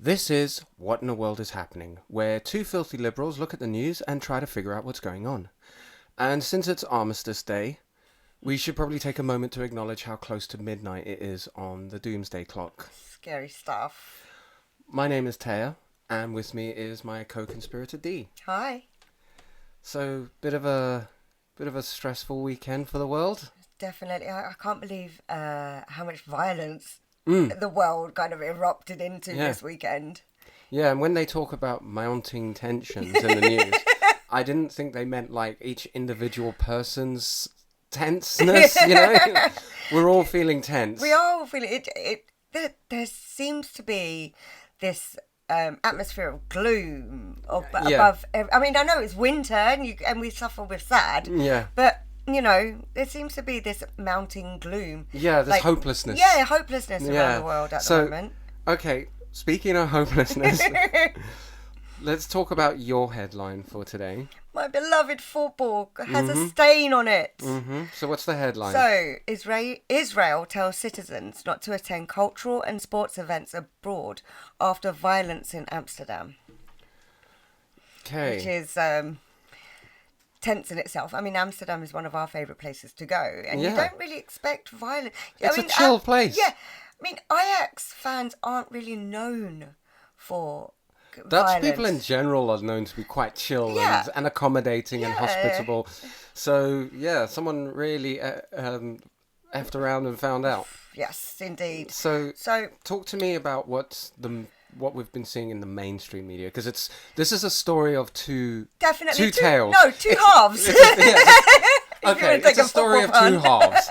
This is What in the World is Happening, where two filthy liberals look at the news and try to figure out what's going on. And since it's Armistice Day, we should probably take a moment to acknowledge how close to midnight it is on the doomsday clock. Scary stuff. My name is Taya, and with me is my co-conspirator Dee. Hi. So, bit of a stressful weekend for the world. Definitely. I can't believe how much violence the world kind of erupted into this weekend. Yeah, and when they talk about mounting tensions in the news, I didn't think they meant like each individual person's tenseness, you know? We're all feeling tense. We are all feeling it. There seems to be this atmosphere of gloom above. I mean, I know it's winter and we suffer with sad. Yeah. But you know, there seems to be this mounting gloom. Yeah, this hopelessness. Yeah, hopelessness around the world at the moment. Okay, speaking of hopelessness, let's talk about your headline for today. My beloved football has a stain on it. Mm-hmm. So what's the headline? So, Israel tells citizens not to attend cultural and sports events abroad after violence in Amsterdam. Okay. Which is tense in itself. I mean, Amsterdam is one of our favourite places to go. And you don't really expect violence. It's a chill place. Yeah. I mean, Ajax fans aren't really known for Dutch violence. people in general are known to be quite chill and accommodating and hospitable. So, yeah, someone really effed around and found out. Yes, indeed. So talk to me about what we've been seeing in the mainstream media, because this is a story of two tales. No, two halves. It's a story of two halves.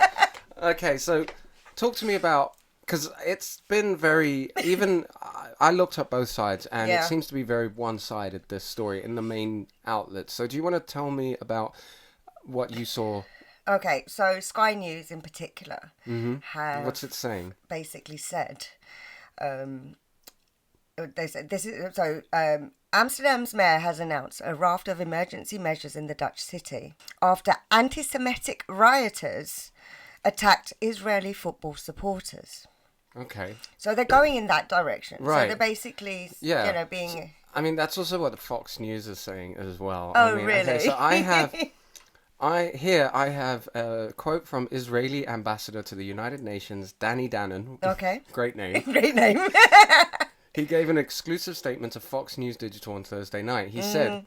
Okay, so talk to me about, because it's been very, even I looked up both sides and it seems to be very one-sided, this story in the main outlets. So do you want to tell me about what you saw? Okay, so Sky News in particular have what's it saying? Basically said, they said Amsterdam's mayor has announced a raft of emergency measures in the Dutch city after anti-Semitic rioters attacked Israeli football supporters. Okay. So they're going in that direction. Right. So they're basically, being... I mean, that's also what the Fox News is saying as well. Oh, I mean, really? Okay, so I have a quote from Israeli ambassador to the United Nations, Danny Danon. Okay. Great name. Great name. He gave an exclusive statement to Fox News Digital on Thursday night. He said,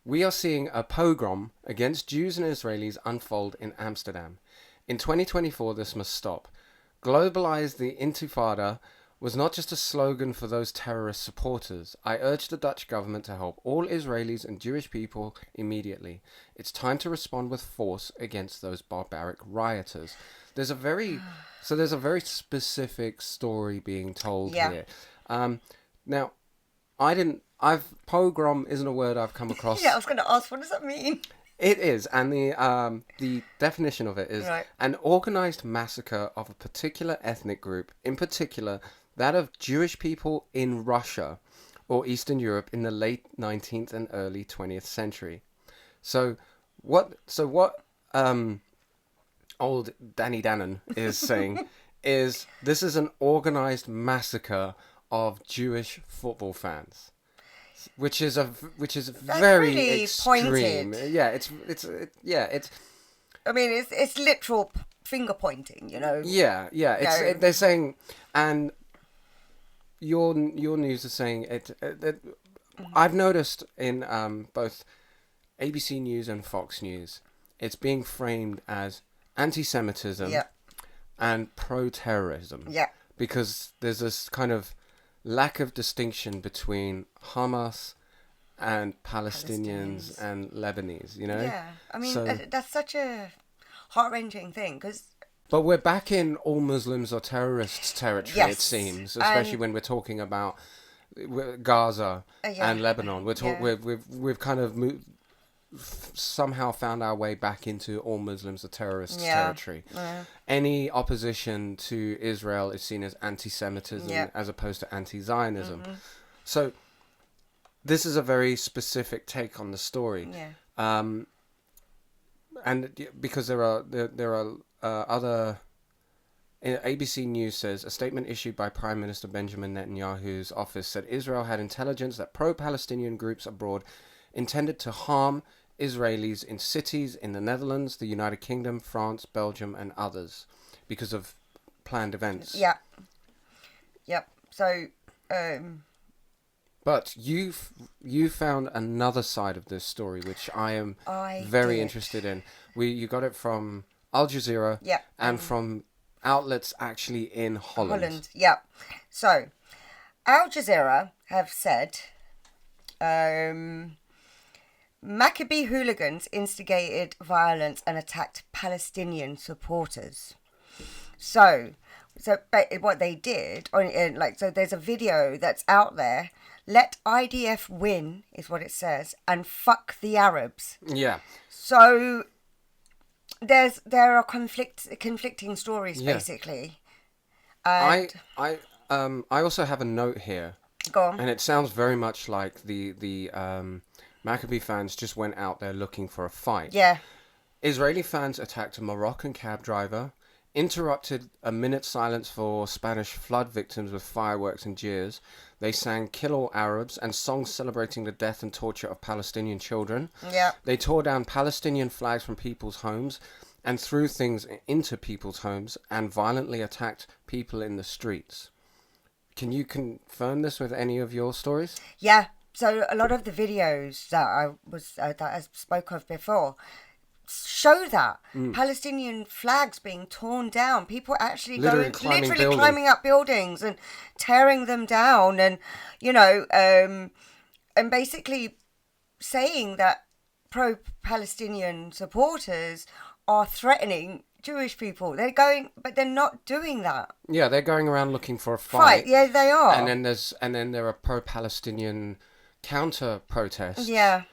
"We are seeing a pogrom against Jews and Israelis unfold in Amsterdam. In 2024, this must stop. Globalize the Intifada was not just a slogan for those terrorist supporters. I urge the Dutch government to help all Israelis and Jewish people immediately. It's time to respond with force against those barbaric rioters." There's a very specific story being told here. Now, pogrom isn't a word I've come across. Yeah, I was going to ask, what does that mean? It is, and the definition of it is an organized massacre of a particular ethnic group, in particular that of Jewish people in Russia or Eastern Europe in the late 19th and early 20th century. So what old Danny Danon is saying is this is an organized massacre of Jewish football fans. Which is very really extreme. pointed. Yeah, it's. I mean, it's literal finger pointing, you know. Yeah. They're saying, and your news is saying it. I've noticed in both ABC News and Fox News, it's being framed as anti-Semitism and pro-terrorism. Yeah. Because there's this kind of lack of distinction between Hamas and Palestinians and Lebanese, you know? Yeah, I mean, that's such a heart-wrenching thing, But we're back in all Muslims are terrorists territory, it seems, especially when we're talking about Gaza and Lebanon. We've kind of somehow found our way back into all Muslims are terrorists territory. Any opposition to Israel is seen as anti-Semitism as opposed to anti-Zionism. So this is a very specific take on the story. And because there are other ABC News says a statement issued by Prime Minister Benjamin Netanyahu's office said Israel had intelligence that pro-Palestinian groups abroad intended to harm Israelis in cities in the Netherlands, the United Kingdom, France, Belgium, and others because of planned events. Yeah. Yep. So, but you found another side of this story, which I am very interested in. You got it from Al Jazeera, yeah, and from outlets actually in Holland. Yeah. So, Al Jazeera have said, Maccabi hooligans instigated violence and attacked Palestinian supporters. So what they did, so there's a video that's out there. Let IDF win is what it says, and fuck the Arabs. Yeah. So there are conflicting stories, basically. And I also have a note here. Go on. And it sounds very much like the Maccabi fans just went out there looking for a fight. Yeah. Israeli fans attacked a Moroccan cab driver, interrupted a minute's silence for Spanish flood victims with fireworks and jeers. They sang Kill All Arabs and songs celebrating the death and torture of Palestinian children. Yeah. They tore down Palestinian flags from people's homes and threw things into people's homes and violently attacked people in the streets. Can you confirm this with any of your stories? Yeah. So a lot of the videos that I spoke of before show that Palestinian flags being torn down, people actually literally climbing up buildings and tearing them down, and and basically saying that pro-Palestinian supporters are threatening Jewish people. But they're not doing that. Yeah, they're going around looking for a fight. Yeah, they are. And then there are pro-Palestinian counter protests. Yeah.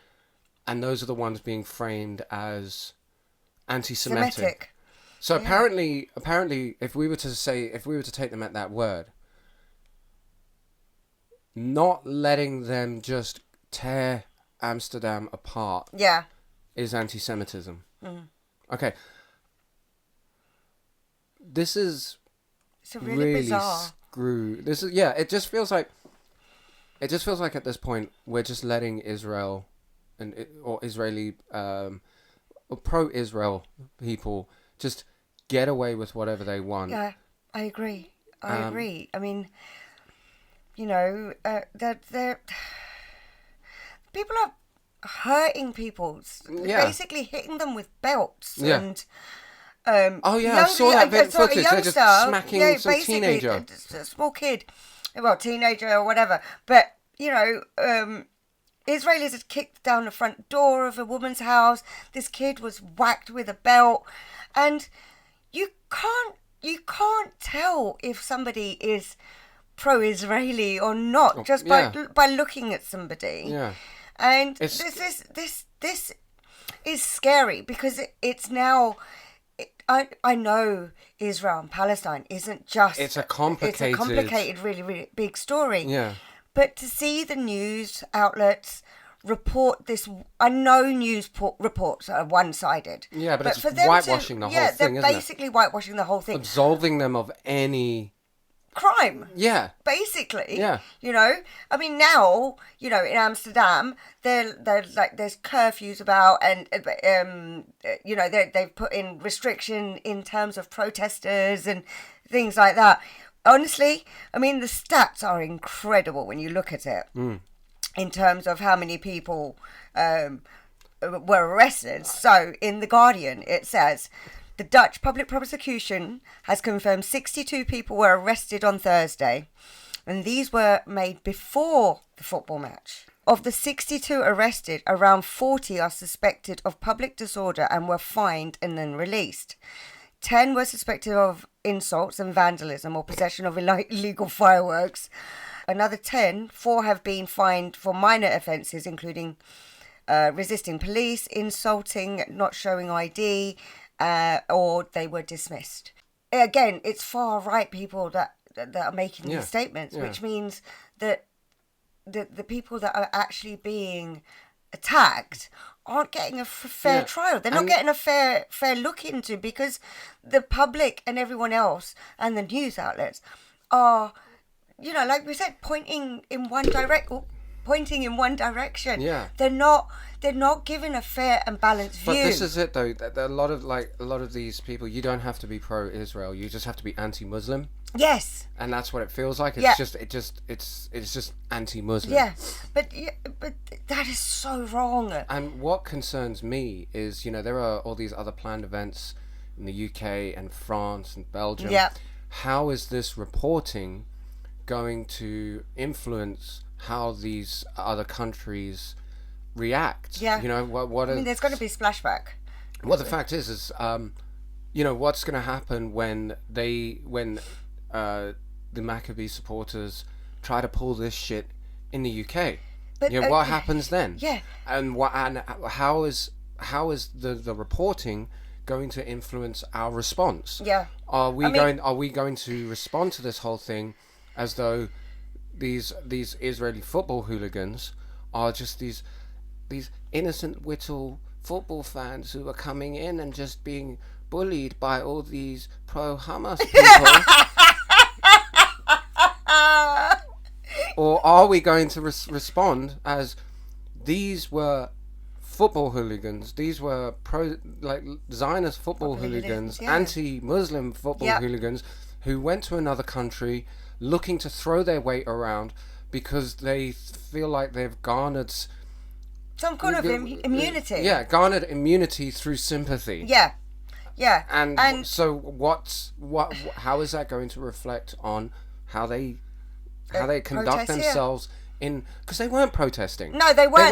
And those are the ones being framed as anti-Semitic. Semitic. So apparently, if we were to take them at that word, not letting them just tear Amsterdam apart, is anti-Semitism. Mm. Okay. It's really bizarre. It just feels like at this point we're just letting Israel or Israeli or pro-Israel people just get away with whatever they want. Yeah, I agree. I mean, they're people are hurting people, basically hitting them with belts and. I saw that footage. They're just smacking some teenager, a small kid, teenager or whatever. But Israelis had kicked down the front door of a woman's house. This kid was whacked with a belt, and you can't tell if somebody is pro-Israeli or not just by looking at somebody. Yeah, and this is scary because it's now. I know Israel and Palestine isn't just. It's a complicated, really, really big story. Yeah. But to see the news outlets report this, I know news reports are one-sided. Yeah, but it's for them whitewashing the whole thing, isn't it? Yeah, they're basically whitewashing the whole thing. Absolving them of any... crime. Yeah. Basically. Yeah. I mean, now, in Amsterdam, there's curfews about, and, they've put in restriction in terms of protesters and things like that. Honestly, I mean, the stats are incredible when you look at it in terms of how many people were arrested. So in The Guardian, it says, the Dutch public prosecution has confirmed 62 people were arrested on Thursday, and these were made before the football match. Of the 62 arrested, around 40 are suspected of public disorder and were fined and then released. 10 were suspected of insults and vandalism or possession of illegal fireworks. Another 4 have been fined for minor offences, including resisting police, insulting, not showing ID, or they were dismissed. Again, it's far-right people that are making these statements, which means that the people that are actually being attacked aren't getting a fair trial. They're not getting a fair look into, because the public and everyone else and the news outlets are, like we said, pointing in one direction. Yeah. They're not giving a fair and balanced view. But this is it, though. A lot of these people, you don't have to be pro-Israel. You just have to be anti-Muslim. Yes. And that's what it feels like. It's just anti-Muslim. Yeah, but that is so wrong. And what concerns me is, there are all these other planned events in the UK and France and Belgium. Yeah. How is this reporting going to influence how these other countries react? Yeah. What I mean, there's going to be splashback. Well, the fact is, what's going to happen when the Maccabee supporters try to pull this shit in the UK? But what happens then? Yeah. And how is the reporting going to influence our response? Yeah. Are we going to respond to this whole thing as though these Israeli football hooligans are just these innocent little football fans who are coming in and just being bullied by all these pro-Hamas people? Or are we going to respond as these were football hooligans, these were Zionist football hooligans, anti-Muslim football hooligans who went to another country looking to throw their weight around because they feel like they've garnered some kind of immunity. Yeah, garnered immunity through sympathy. Yeah. Yeah. And so how is that going to reflect on how they conduct themselves because they weren't protesting. No, they weren't.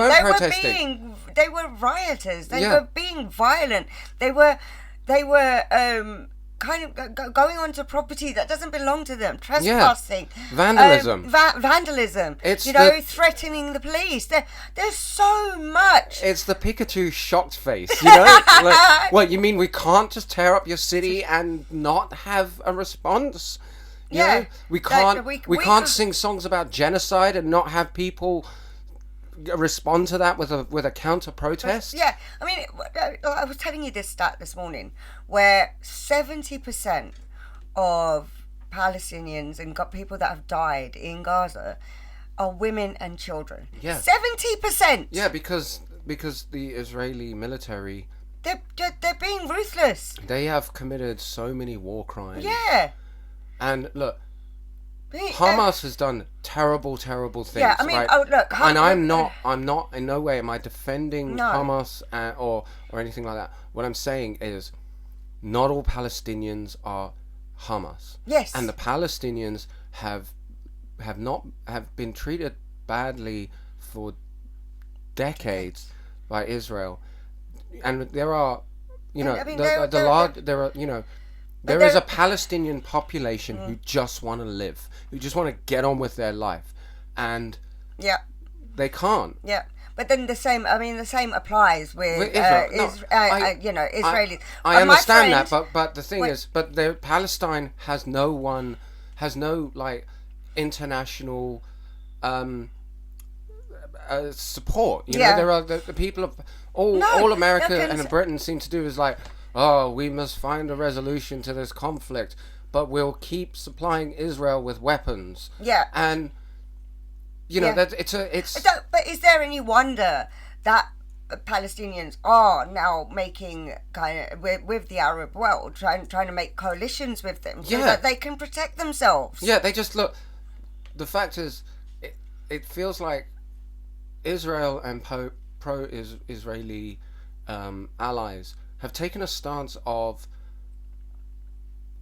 They were rioters. They were being violent. They were kind of going onto property that doesn't belong to them, trespassing, vandalism, vandalism. It's threatening the police. There's so much. It's the Pikachu shocked face. Like, what you mean? We can't just tear up your city and not have a response? We can't sing songs about genocide and not have people respond to that with a counter protest. Yeah, I mean, I was telling you this stat this morning, where 70% of Palestinians and people that have died in Gaza are women and children. Yeah, 70%. Yeah, because the Israeli military, they're being ruthless. They have committed so many war crimes. Yeah. And look, Hamas has done terrible things. Yeah, I mean, right? Look, and I'm not in no way am I defending Hamas or anything like that. What I'm saying is, not all Palestinians are Hamas. Yes. And the Palestinians have been treated badly for decades by Israel, and there are, there is a Palestinian population who just want to live, who just want to get on with their life, and they can't. Yeah, but then the same applies with Israel. Israelis. I understand that, but the thing is, Palestine has no international support. There are the people of all America and Britain seem to do is like, oh, we must find a resolution to this conflict, but we'll keep supplying Israel with weapons. Yeah. And that it's. But is there any wonder that Palestinians are now making kind of with the Arab world, trying to make coalitions with them so that they can protect themselves? Yeah, they just look. The fact is, it feels like Israel and pro-Israeli allies have taken a stance of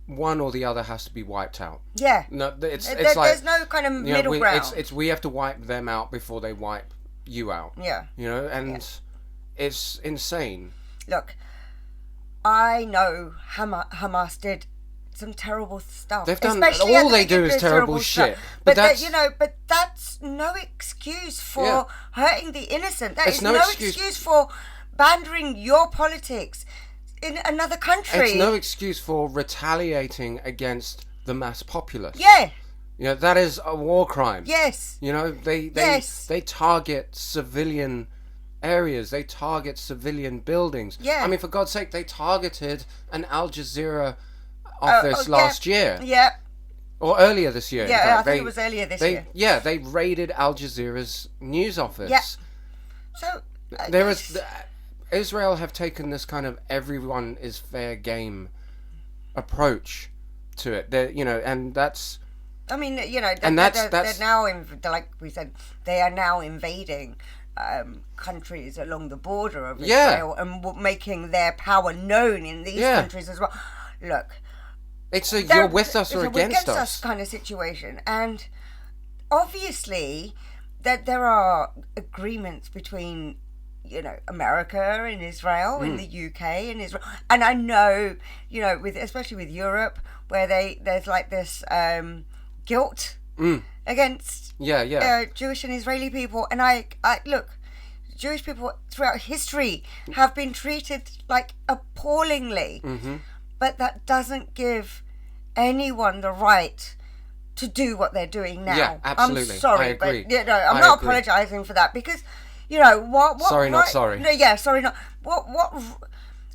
one or the other has to be wiped out. Yeah. No, it's there's like no kind of middle ground. It's we have to wipe them out before they wipe you out. Yeah. It's insane. Look, I know Hamas did some terrible stuff. They've done all they do is terrible shit. But that's no excuse for hurting the innocent. That is no excuse for bandering your politics in another country. It's no excuse for retaliating against the mass populace. Yeah. That is a war crime. Yes. They target civilian areas. They target civilian buildings. Yeah. I mean, for God's sake, they targeted an Al Jazeera office last year. Yeah. Or earlier this year. Yeah, I think it was earlier this year. Yeah, they raided Al Jazeera's news office. Yeah. So Israel have taken this kind of everyone is fair game approach to it. And that's. I mean, that's they're now like we said, they are now invading countries along the border of Israel and making their power known in these countries as well. Look, it's a you're with us or against us kind of situation, and obviously that there are agreements between America and Israel and the UK and Israel, and I know especially with Europe where there's like this guilt against Jewish and Israeli people, and I look, Jewish people throughout history have been treated like appallingly, but that doesn't give anyone the right to do what they're doing now. Yeah, absolutely. I'm sorry, I agree. but I'm not apologising for that, because what sorry, right, not sorry. No, yeah, sorry, not what.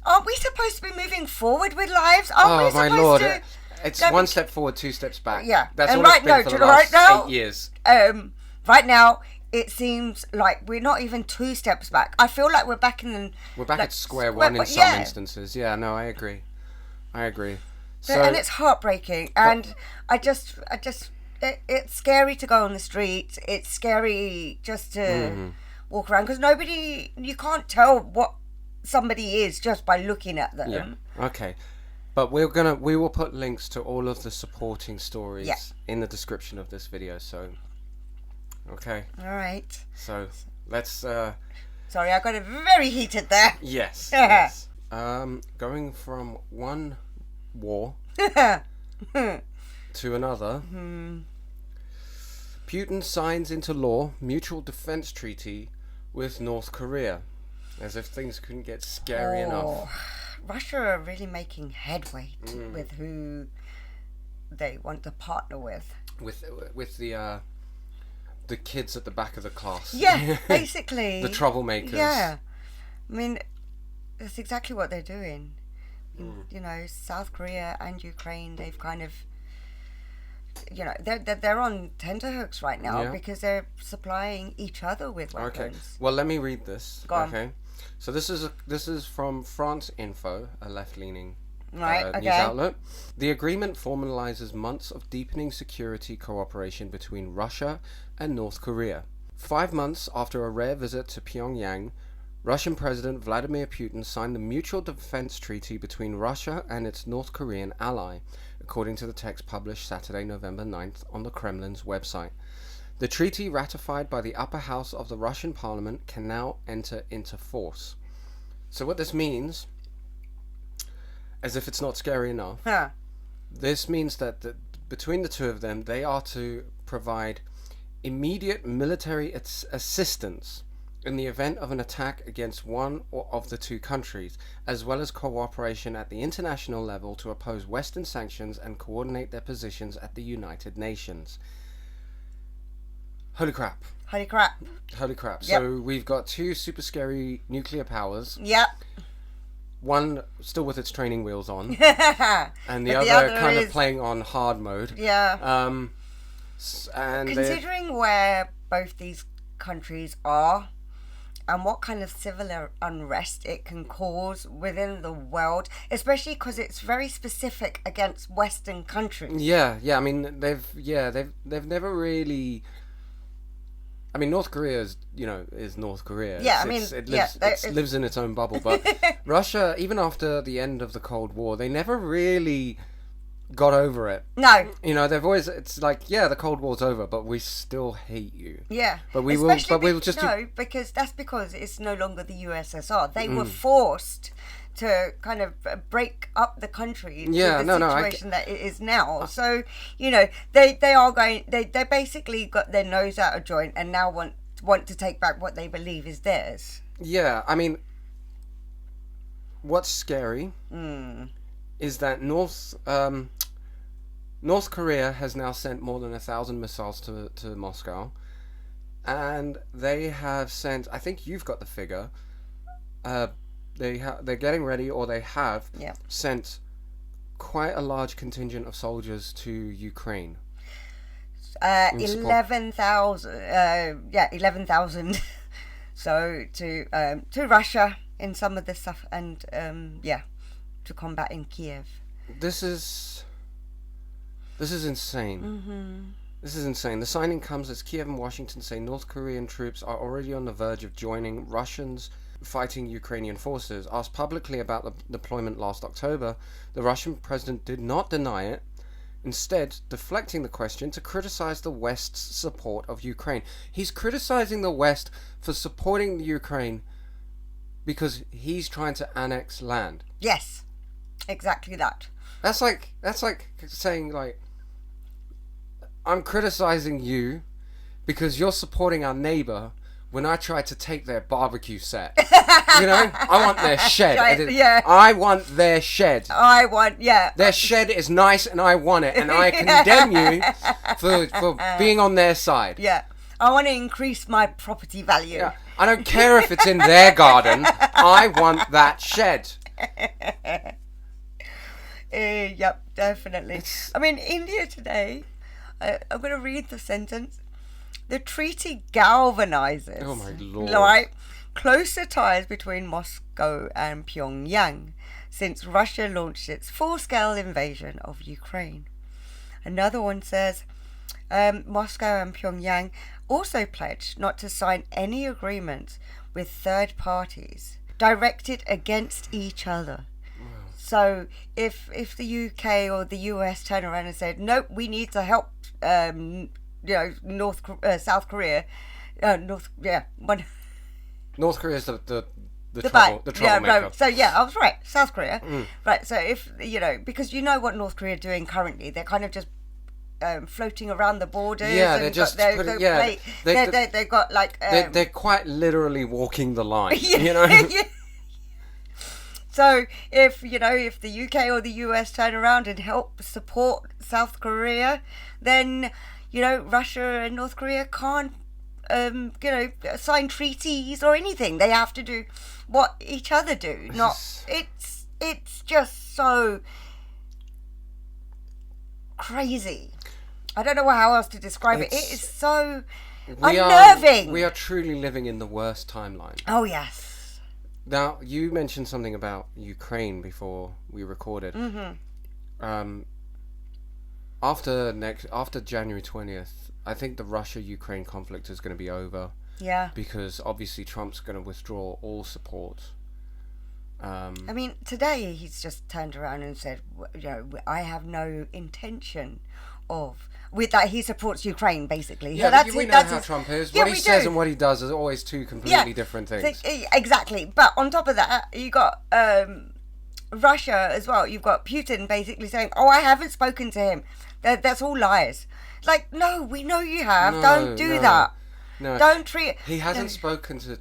Aren't we supposed to be Right forward with lives? Aren't we supposed my lord! To? It's one step forward, two steps back. Yeah, that's and all it's been for the last 8 years. Right now, it seems like we're not even 2 steps back. I feel like we're back at square one in some instances. Yeah, no, I agree. So, and it's heartbreaking, and it's scary to go on the streets. It's scary just to walk around, because you can't tell what somebody is just by looking at them. Yeah. Okay. But we will put links to all of the supporting stories in the description of this video. So, okay. All right. So let's. Sorry, I got it very heated there. Yes. Yes. Going from one war to another. Putin signs into law mutual defense treaty with North Korea, as if things couldn't get scary enough. Russia are really making headway with who they want to partner with. With the kids at the back of the class. Yeah, basically. The troublemakers. Yeah. I mean, that's exactly what they're doing. South Korea and Ukraine, they've kind of, they're on tenterhooks right now because they're supplying each other with weapons. Okay. Well, let me read this. Go on. Okay. So this is from France Info, a left-leaning news outlet. The agreement formalizes months of deepening security cooperation between Russia and North Korea. 5 months after a rare visit to Pyongyang, Russian President Vladimir Putin signed the mutual defense treaty between Russia and its North Korean ally, according to the text published Saturday, November 9th on the Kremlin's website. The treaty, ratified by the upper house of the Russian parliament, can now enter into force. So what this means, as if it's not scary enough, this means that between the two of them, they are to provide immediate military assistance in the event of an attack against one or of the two countries, as well as cooperation at the international level to oppose Western sanctions and coordinate their positions at the United Nations. Holy crap. Yep. So we've got 2 super scary nuclear powers. Yep. One still with its training wheels on. And the other kind of playing on hard mode. Yeah. And considering where both these countries are and what kind of civil unrest it can cause within the world, especially because it's very specific against Western countries. Yeah. I mean, they've never really. I mean, North Korea is North Korea. Yeah, it lives in its own bubble. But Russia, even after the end of the Cold War, they never really got over it. No. They've always, it's like, the Cold War's over, but we still hate you. Yeah. But we will just... No, because it's no longer the USSR. They were forced to kind of break up the country into the situation that it is now. So, they basically got their nose out of joint and now want to take back what they believe is theirs. Yeah, I mean, what's scary is that North Korea has now sent more than 1,000 missiles to Moscow. and they have sent. I think you've got the figure. They're getting ready, or they have sent quite a large contingent of soldiers to Ukraine. 11,000. 11,000. So to Russia in some of the stuff, and to combat in Kiev. This is insane. Mm-hmm. This is insane. The signing comes as Kiev and Washington say North Korean troops are already on the verge of joining Russians fighting Ukrainian forces. Asked publicly about the deployment last October, the Russian president did not deny it, instead deflecting the question to criticize the West's support of Ukraine. He's criticizing the West for supporting the Ukraine because he's trying to annex land. Yes, exactly that. That's like saying, like, I'm criticizing you because you're supporting our neighbor when I tried to take their barbecue set. You know, I want their shed. I want their shed. Their shed is nice and I want it, and I condemn you for being on their side. Yeah. I want to increase my property value. Yeah. I don't care if it's in their garden. I want that shed. Yep, definitely. I mean, India today, I'm going to read the sentence. The treaty galvanizes, oh my Lord, right, closer ties between Moscow and Pyongyang since Russia launched its full-scale invasion of Ukraine. Another one says, Moscow and Pyongyang also pledged not to sign any agreements with third parties directed against each other. So if the UK or the US turn around and said, nope, we need to help, South Korea, North Korea is the troublemaker. Yeah, no, so I was right. South Korea, right? So if because you know what North Korea are doing currently, they're kind of just floating around the borders. Yeah, they're just they got like they're quite literally walking the line. So if the UK or the US turn around and help support South Korea, then Russia and North Korea can't sign treaties or anything. They have to do what each other do. It's just so crazy. I don't know how else to describe it. It is so unnerving. We are truly living in the worst timeline. Oh yes. Now, you mentioned something about Ukraine before we recorded. Mm-hmm. After January 20th, I think the Russia-Ukraine conflict is going to be over. Yeah. Because obviously Trump's going to withdraw all support. I mean, today he's just turned around and said, I have no intention of... With that, he supports Ukraine, basically. Yeah, we know how Trump is. What he says and what he does is always two completely different things. Exactly. But on top of that, you got Russia as well. You've got Putin basically saying, I haven't spoken to him. That's all lies. Like, no, we know you have. Don't do that. No. Don't treat... He hasn't spoken to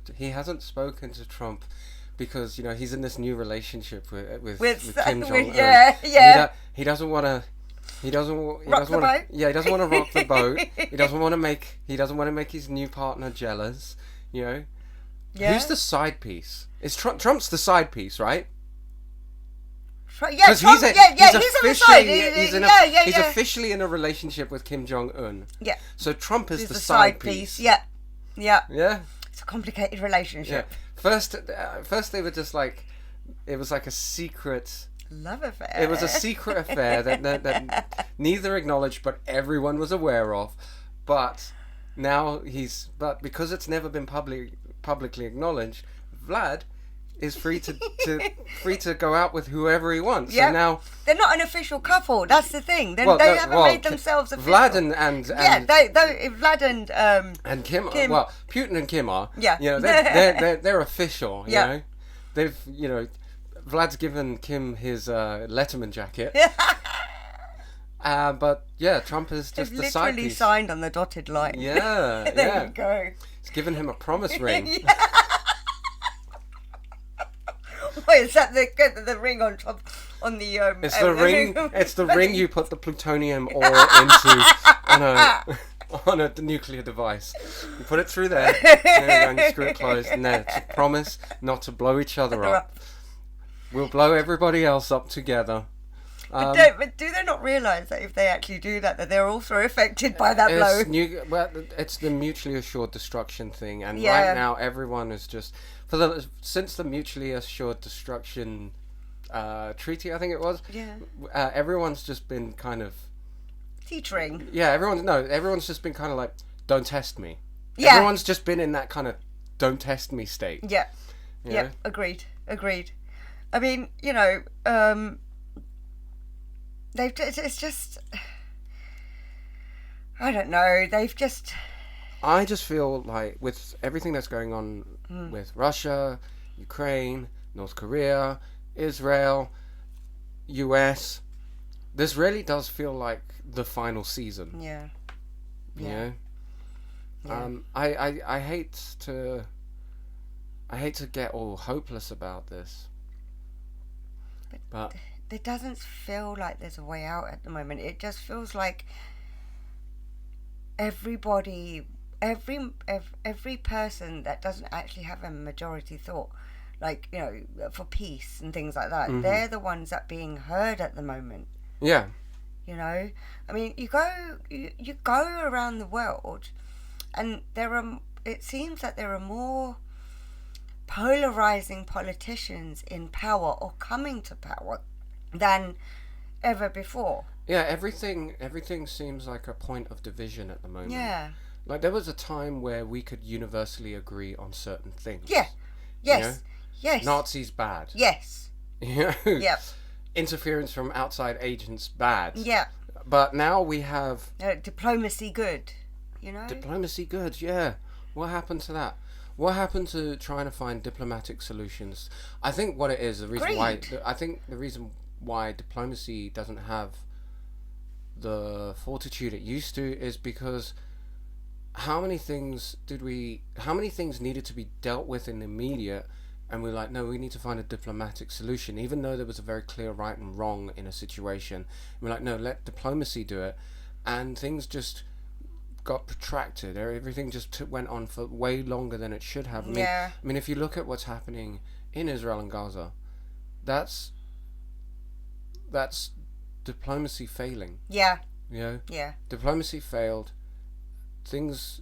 Trump because, he's in this new relationship with Kim Jong-un. Yeah. He doesn't want to... He doesn't want to rock the boat. He doesn't want to make his new partner jealous. Yeah. Who's the side piece? It's Trump's the side piece, right? Yeah, he's officially in a relationship with Kim Jong-un. Yeah. So Trump is the side piece. Yeah. It's a complicated relationship. Yeah. First they were just like, it was like a secret love affair. It was a secret affair that neither acknowledged, but everyone was aware of. But now because it's never been publicly acknowledged, Vlad is free to go out with whoever he wants. Yeah. So now they're not an official couple. That's the thing. They haven't made themselves official. Vlad and Vlad and Kim. Well, Putin and Kim are. Yeah. They're official. You know, they've Vlad's given Kim his Letterman jacket. But Trump is just the side piece. Literally signed on the dotted line. Yeah, there you go. It's given him a promise ring. Wait, is that the ring on top on the It's the ring. It's the ring you put the plutonium ore into on a nuclear device. You put it through there, and you screw it closed, and there. Promise not to blow each other up. We'll blow everybody else up together. But do they not realise that if they actually do that, that they're also affected by that blow? It's the mutually assured destruction thing, and Yeah. right now everyone is just since the mutually assured destruction treaty, I think it was. Yeah. Everyone's just been kind of Teetering. Yeah, everyone's just been kind of like, don't test me. Yeah. Everyone's just been in that kind of don't test me state. Yeah. You Yeah. know? Agreed. I mean, it's just, I don't know. I just feel like with everything that's going on with Russia, Ukraine, North Korea, Israel, US, this really does feel like the final season. Yeah. You know? Yeah. I hate to get all hopeless about this. But it doesn't feel like there's a way out at the moment. It just feels like every person that doesn't actually have a majority thought, like, for peace and things like that, they're the ones that are being heard at the moment. Yeah. I mean, you go around the world, and it seems that there are more polarizing politicians in power or coming to power than ever before. Yeah, everything seems like a point of division at the moment. Yeah. Like, there was a time where we could universally agree on certain things. Yeah. Yes. Yes. Nazis bad. Yes. Yep. Interference from outside agents bad. Yeah. But now we have diplomacy good. Diplomacy good. Yeah. What happened to that? What happened to trying to find diplomatic solutions? I think what it is, the reason why diplomacy doesn't have the fortitude it used to is because how many things needed to be dealt with in the immediate, and we're like, no, we need to find a diplomatic solution, even though there was a very clear right and wrong in a situation. We're like, no, let diplomacy do it, and things just got protracted. Everything just went on for way longer than it should have. I mean, if you look at what's happening in Israel and Gaza, that's diplomacy failing. Yeah. Yeah. Diplomacy failed. Things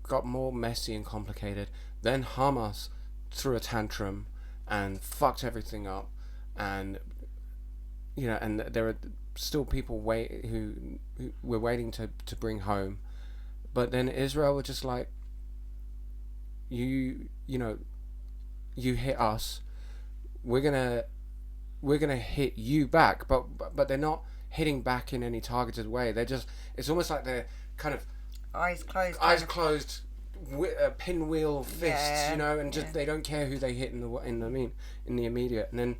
got more messy and complicated. Then Hamas threw a tantrum and fucked everything up, and and there are still people who we're waiting to bring home. But then Israel were just like, you hit us, we're gonna hit you back, but they're not hitting back in any targeted way. It's almost like they're kind of eyes closed, pinwheel fists, and just they don't care who they hit in the immediate. And then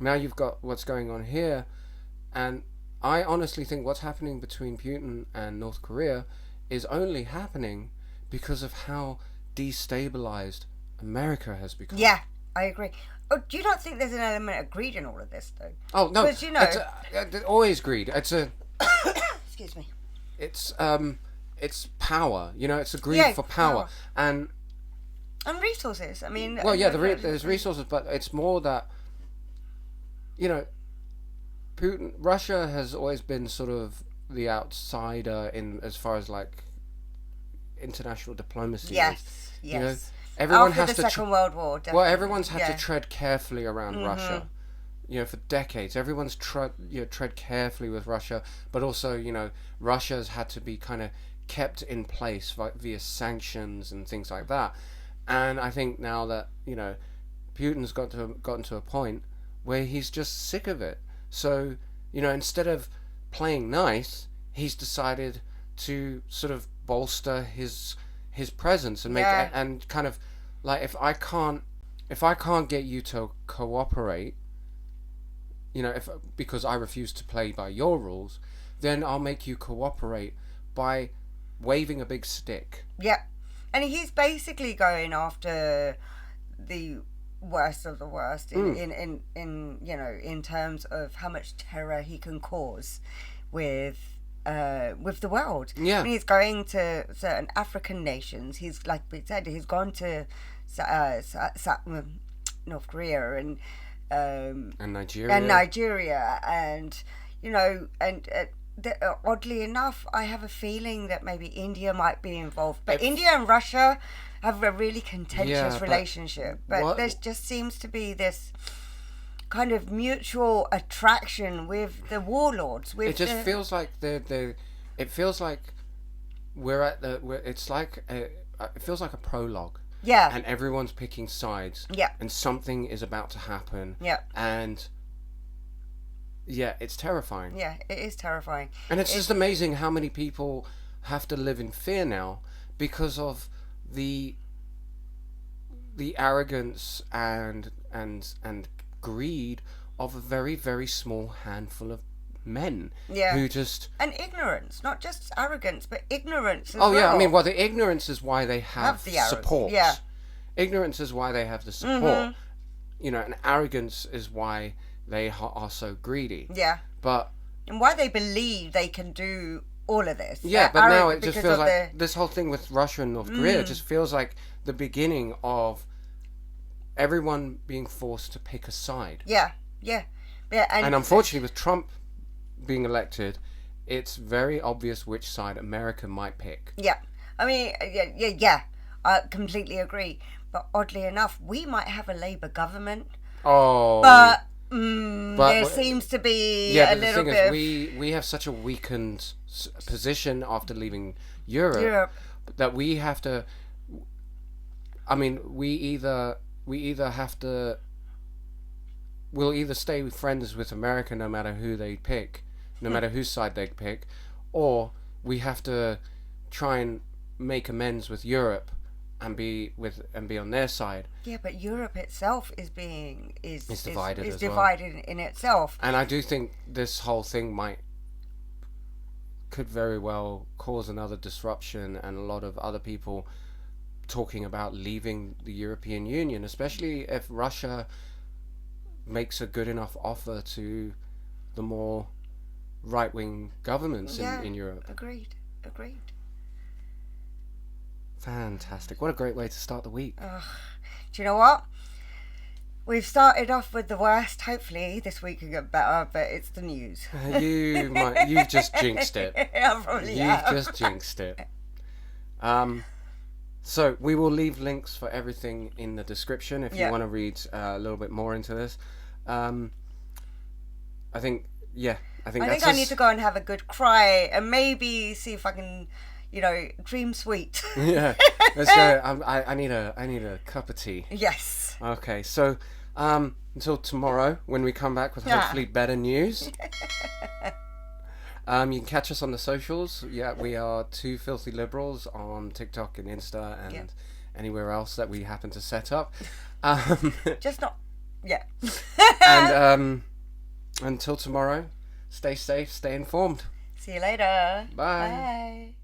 now you've got what's going on here, and I honestly think what's happening between Putin and North Korea is only happening because of how destabilized America has become. Yeah, I agree. Oh, do you not think there's an element of greed in all of this, though? Oh no, because it's always greed. It's a excuse me. It's power. It's a greed for power and resources. I mean, well, there's resources, but it's more that Russia has always been sort of the outsider in as far as like international diplomacy. Yes. Everyone after has the Second World War. Definitely. Well, everyone's had to tread carefully around Russia. For decades, everyone's tread carefully with Russia, but also Russia's had to be kind of kept in place via sanctions and things like that. And I think now that Putin's gotten to a point where he's just sick of it. So instead of playing nice, he's decided to sort of bolster his presence and make and kind of like if I can't get you to cooperate, because I refuse to play by your rules, then I'll make you cooperate by waving a big stick. Yeah, and he's basically going after the worst of the worst in terms of how much terror he can cause with with the world. Yeah. I mean, he's going to certain African nations. He's, like we said, he's gone to North Korea and Nigeria, and oddly enough, I have a feeling that maybe India might be involved. But India and Russia have a really contentious relationship. But there just seems to be this kind of mutual attraction with the warlords. It just feels like it feels like it feels like a prologue. Yeah. And everyone's picking sides. Yeah. And something is about to happen. Yeah. And yeah, it's terrifying. Yeah, it is terrifying. And it's just amazing how many people have to live in fear now because of the arrogance and greed of a very, very small handful of men. Yeah. Who just... And ignorance, not just arrogance, but ignorance as well. Oh, yeah, I mean, well, the ignorance is why they have the support. Yeah. Ignorance is why they have the support. You know, and arrogance is why they are so greedy. Yeah. But... And why they believe they can do all of this. Yeah, but now it just feels like this whole thing with Russia and North Korea just feels like the beginning of everyone being forced to pick a side. Yeah, yeah. Yeah, and unfortunately with Trump being elected, it's very obvious which side America might pick. Yeah. I mean, yeah. I completely agree. But oddly enough, we might have a Labour government. Oh. But there seems to be a little bit of... we have such a weakened position after leaving Europe that we have to... I mean, we either have to... We'll either stay friends with America no matter who they pick, no matter whose side they pick, or we have to try and make amends with Europe and be on their side. Yeah, but Europe itself is divided in itself. And I do think this whole thing could very well cause another disruption and a lot of other people talking about leaving the European Union, especially if Russia makes a good enough offer to the more right-wing governments in Europe. Agreed. Fantastic. What a great way to start the week. Do you know what? We've started off with the worst. Hopefully this week will get better, but it's the news. You've just jinxed it. I probably have. You've just jinxed it. So we will leave links for everything in the description if you want to read a little bit more into this. I think I need to go and have a good cry and maybe see if I can, dream sweet. Yeah, let's go. I need a cup of tea. Yes. Okay, so until tomorrow when we come back with hopefully better news. You can catch us on the socials. Yeah, we are Two Filthy Liberals on TikTok and Insta and anywhere else that we happen to set up. Just not... Yeah. And until tomorrow, stay safe, stay informed. See you later. Bye. Bye.